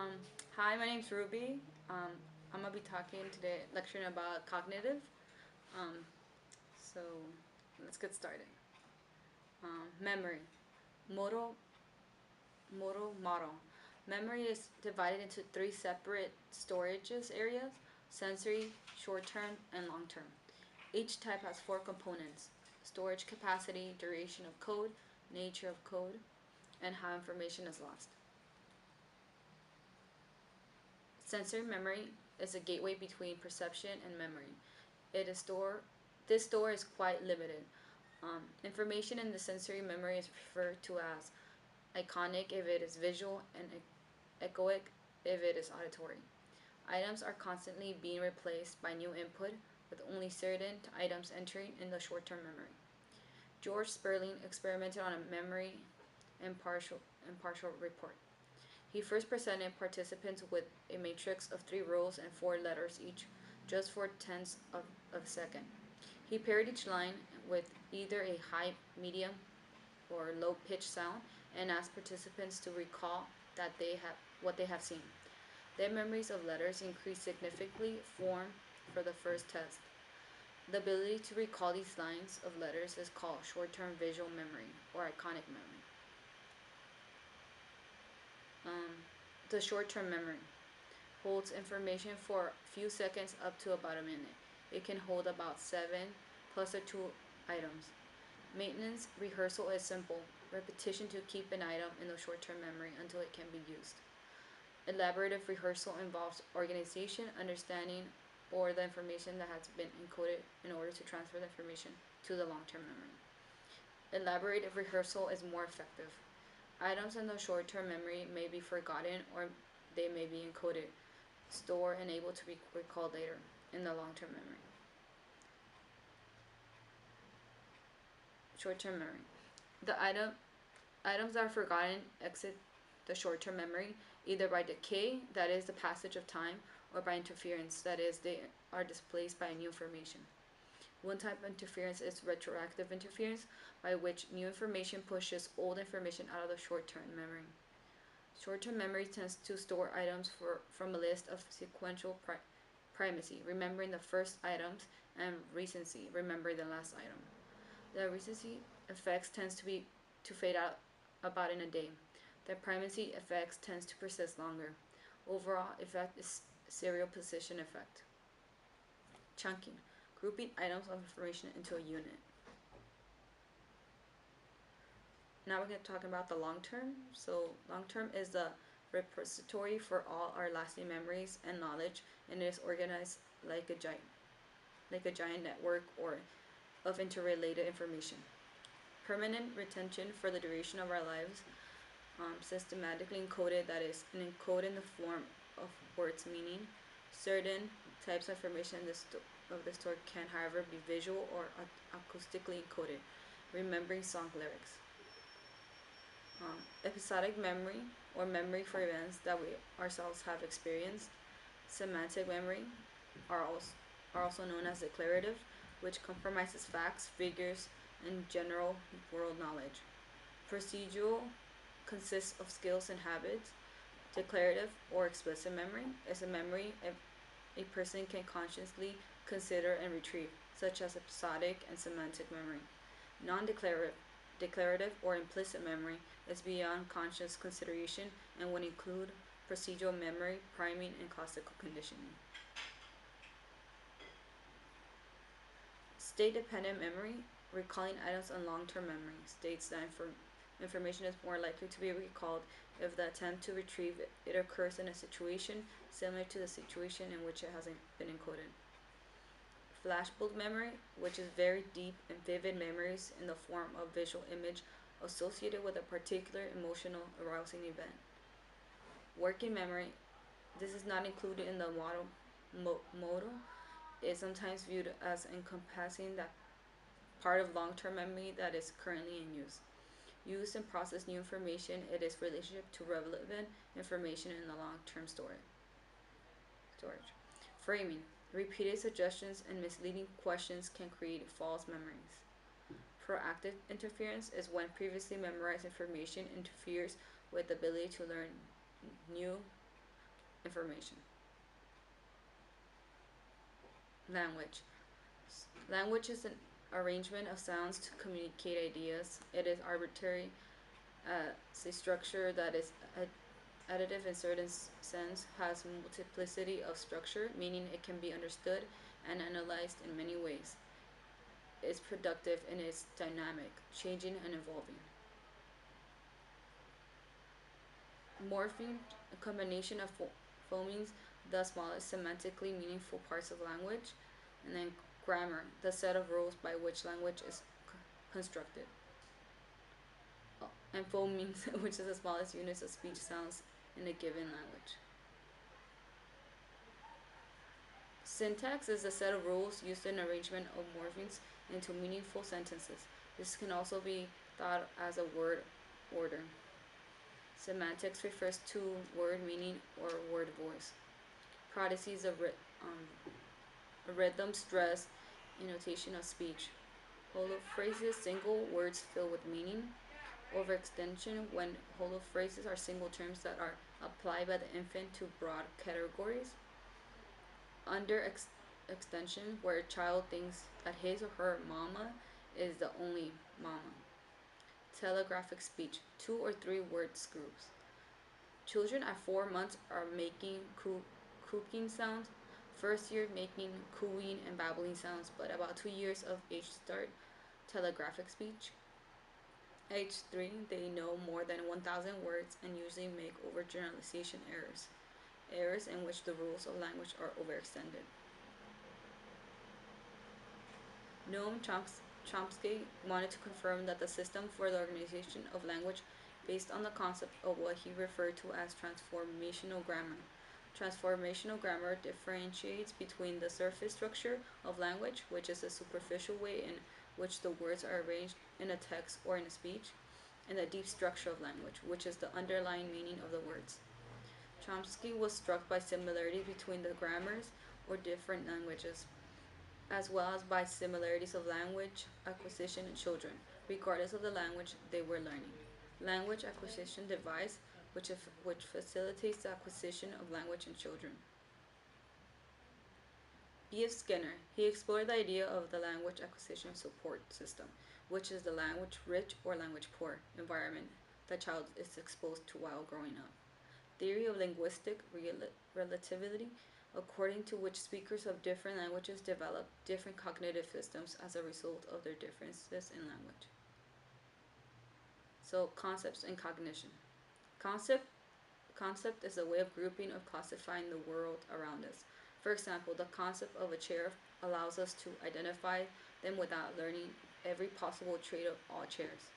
Um, Hi, my name's Ruby. I'm gonna be talking today, lecturing about cognitive. Um, so let's get started. Memory, modal, model. Memory is divided into three separate storages areas: sensory, short-term, and long-term. Each type has four components: storage capacity, duration of code, nature of code, and how information is lost. Sensory memory is a gateway between perception and memory. It is store. This store is quite limited. Information in the sensory memory is referred to as iconic if it is visual and echoic if it is auditory. Items are constantly being replaced by new input, with only certain items entering in the short-term memory. George Sperling experimented on a memory impartial report. He first presented participants with a matrix of 3 rows and 4 letters each, just for tenths of a second. He paired each line with either a high, medium, or low pitched sound and asked participants to recall what they have seen. Their memories of letters increased significantly for the first test. The ability to recall these lines of letters is called short-term visual memory or iconic memory. Um, the short-term memory holds information for a few seconds up to about a minute. It can hold about 7 plus or 2 items. Maintenance rehearsal is simple: repetition to keep an item in the short term memory until it can be used. Elaborative rehearsal involves organization, understanding, or the information that has been encoded in order to transfer the information to the long term memory. Elaborative rehearsal is more effective. Items in the short term memory may be forgotten or they may be encoded, stored, and able to be recalled later in the long term memory. Short term memory. The items that are forgotten exit the short term memory either by decay, that is, the passage of time, or by interference, that is, they are displaced by new information. One type of interference is retroactive interference, by which new information pushes old information out of the short term memory. Short term memory tends to store items from a list of sequential primacy, remembering the first items, and recency, remembering the last item. The recency effects tends to fade out about in a day. The primacy effects tends to persist longer. Overall effect is serial position effect. Chunking, grouping items of information into a unit. Now we're going to talk about the long term. So long term is the repository for all our lasting memories and knowledge, and it is organized like a giant network or of interrelated information. Permanent retention for the duration of our lives, systematically encoded, that is, encoded in the form of words meaning. Certain types of information of the store can, however, be visual or acoustically encoded, remembering song lyrics. Episodic memory, or memory for events that we ourselves have experienced. Semantic memory are also known as declarative, which compromises facts, figures, and general world knowledge. Procedural consists of skills and habits. Declarative or explicit memory is a memory a person can consciously consider and retrieve, such as episodic and semantic memory. Non-declarative or implicit memory is beyond conscious consideration and would include procedural memory, priming, and classical conditioning. State-dependent memory, recalling items on long-term memory, states that information is more likely to be recalled if the attempt to retrieve it occurs in a situation similar to the situation in which it has been encoded. Flashbulb memory, which is very deep and vivid memories in the form of visual image associated with a particular emotional arousing event. Working memory, this is not included in the model, is sometimes viewed as encompassing that part of long-term memory that is currently in use. Use and process new information, it is relationship to relevant information in the long-term storage. Framing, repeated suggestions and misleading questions can create false memories. Proactive interference is when previously memorized information interferes with the ability to learn new information. Language. Language is an arrangement of sounds to communicate ideas. It is arbitrary as a structure that is additive in certain sense, has multiplicity of structure, meaning it can be understood and analyzed in many ways. It's productive and it's dynamic, changing and evolving. Morpheme, a combination of phonemes, the smallest semantically meaningful parts of language, and then grammar, the set of rules by which language is constructed. And phonemes, which is the smallest units of speech sounds in a given language. Syntax is a set of rules used in arrangement of morphemes into meaningful sentences. This can also be thought as a word order. Semantics refers to word meaning or word voice. Processes of rhythm, stress, intonation of speech. Holophrases, single words filled with meaning. Overextension, when holophrases are single terms that are applied by the infant to broad categories. Underextension, where a child thinks that his or her mama is the only mama. Telegraphic speech, 2 or 3 words groups. Children at 4 months are making cooking sounds. First year making cooing and babbling sounds, but about 2 years of age start telegraphic speech. Age 3, they know more than 1,000 words and usually make overgeneralization errors, errors in which the rules of language are overextended. Noam Chomsky wanted to confirm that the system for the organization of language based on the concept of what he referred to as transformational grammar. Transformational grammar differentiates between the surface structure of language, which is the superficial way in which the words are arranged in a text or in a speech, and the deep structure of language, which is the underlying meaning of the words. Chomsky was struck by similarities between the grammars or different languages, as well as by similarities of language acquisition in children, regardless of the language they were learning. Language acquisition device, which facilitates the acquisition of language in children. B.F. Skinner, he explored the idea of the language acquisition support system, which is the language rich or language poor environment the child is exposed to while growing up. Theory of linguistic relativity, according to which speakers of different languages develop different cognitive systems as a result of their differences in language. So, concepts and cognition. Concept is a way of grouping or classifying the world around us. For example, the concept of a chair allows us to identify them without learning every possible trait of all chairs.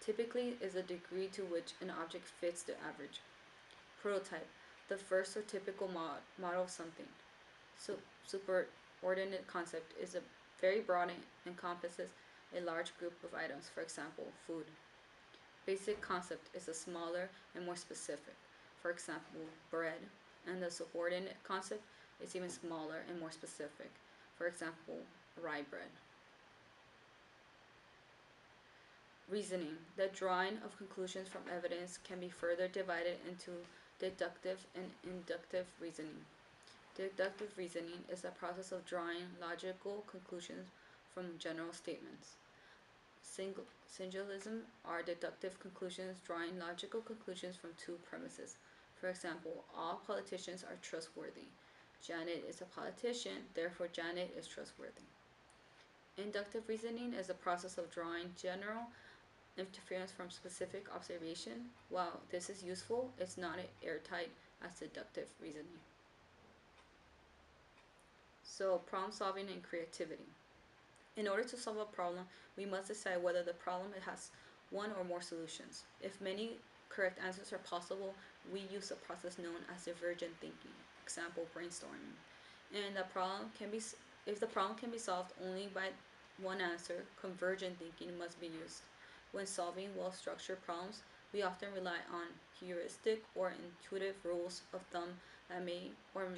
Typically is the degree to which an object fits the average. Prototype, the first or typical model of something. So, superordinate concept is a very broad and encompasses a large group of items, for example, food. Basic concept is a smaller and more specific, for example, bread, and the subordinate concept is even smaller and more specific, for example, rye bread. Reasoning, the drawing of conclusions from evidence can be further divided into deductive and inductive reasoning. Deductive reasoning is the process of drawing logical conclusions from general statements. Syllogism are deductive conclusions drawing logical conclusions from 2 premises. For example, all politicians are trustworthy. Janet is a politician, therefore Janet is trustworthy. Inductive reasoning is the process of drawing general inference from specific observation. While this is useful, it's not as airtight as deductive reasoning. So, problem solving and creativity. In order to solve a problem, we must decide whether the problem has one or more solutions. If many correct answers are possible, we use a process known as divergent thinking, example brainstorming. And if the problem can be solved only by one answer, convergent thinking must be used. When solving well-structured problems, we often rely on heuristic or intuitive rules of thumb that may or